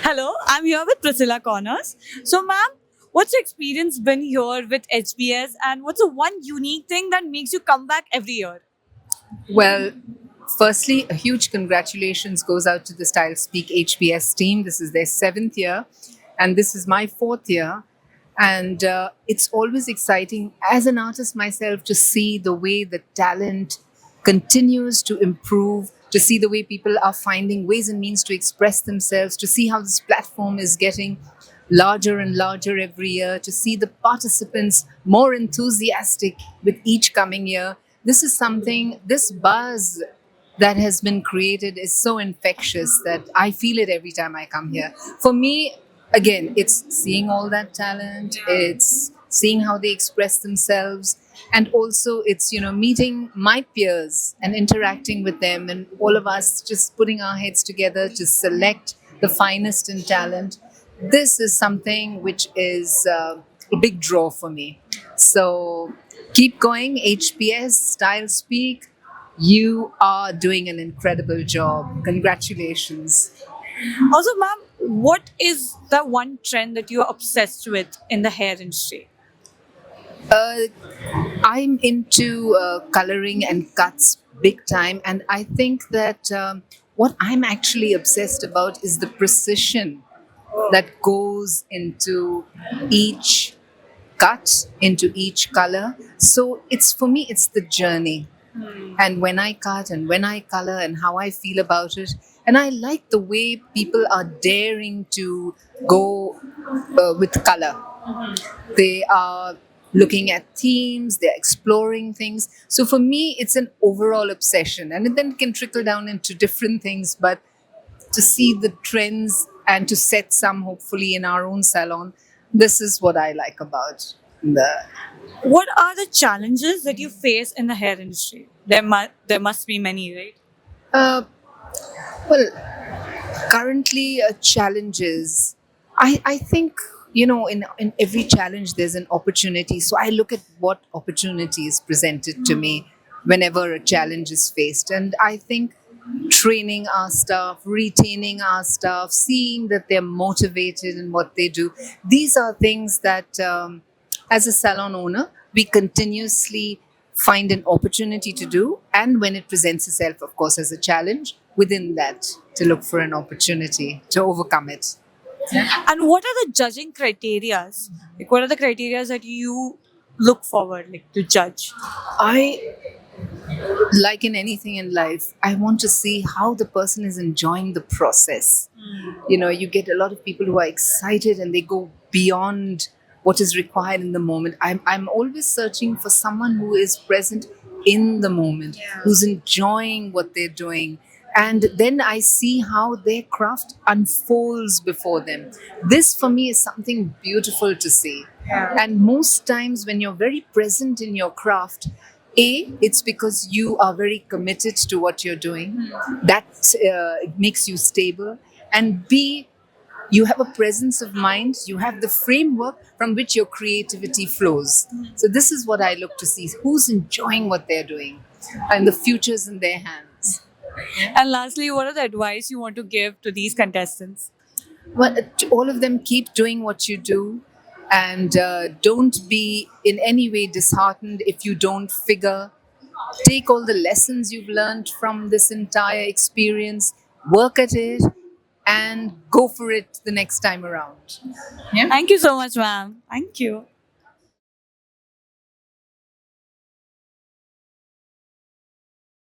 Hello, I'm here with Priscilla Connors. So, ma'am, what's your experience been here with HBS and what's the one unique thing that makes you come back every year? Well, firstly, a huge congratulations goes out to the Style Speak HBS team. This is their seventh year, and this is my fourth year. And it's always exciting as an artist myself to see the way the talent continues to improve, to see the way people are finding ways and means to express themselves, to see how this platform is getting larger and larger every year, to see the participants more enthusiastic with each coming year. This is something, this buzz that has been created is so infectious that I feel it every time I come here. For me, again, it's seeing all that talent, it's seeing how they express themselves, and also it's, meeting my peers and interacting with them, and all of us just putting our heads together to select the finest in talent. This is something which is a big draw for me. So keep going, HPS, Style Speak. You are doing an incredible job. Congratulations. Also, ma'am, what is the one trend that you're obsessed with in the hair industry? Uh, I'm into coloring and cuts big time, and I think that what I'm actually obsessed about is the precision that goes into each cut, into each color. So it's for me, it's the journey. And when I cut and when I color and how I feel about it. And I like the way people are daring to go with color. They are looking at themes, they're exploring things. So for me, it's an overall obsession. And then it can trickle down into different things. But to see the trends and to set some, hopefully, in our own salon, this is what I like about the. What are the challenges that you face in the hair industry? There must be many, right? Uh, well, currently, challenges. I think, in every challenge, there's an opportunity. So I look at what opportunity is presented to me whenever a challenge is faced. And I think training our staff, retaining our staff, seeing that they're motivated in what they do, these are things that, as a salon owner, we continuously find an opportunity to do. And when it presents itself, of course, as a challenge, within that, to look for an opportunity to overcome it. And what are the judging criterias? Like, what are the criterias that you look forward like to judge? I, like in anything in life, I want to see how the person is enjoying the process. You get a lot of people who are excited and they go beyond what is required in the moment. I'm always searching for someone who is present in the moment, who's enjoying what they're doing. And then I see how their craft unfolds before them. This for me is something beautiful to see. And most times, when you're very present in your craft, it's because you are very committed to what you're doing. That makes you stable. And B, you have a presence of mind, you have the framework from which your creativity flows. So this is what I look to see, who's enjoying what they're doing, and the future's in their hands. And lastly, what are the advice you want to give to these contestants? Well, to all of them, keep doing what you do, and don't be in any way disheartened if you don't figure. Take all the lessons you've learned from this entire experience, work at it, and go for it the next time around. Yeah. Thank you so much, ma'am. Thank you.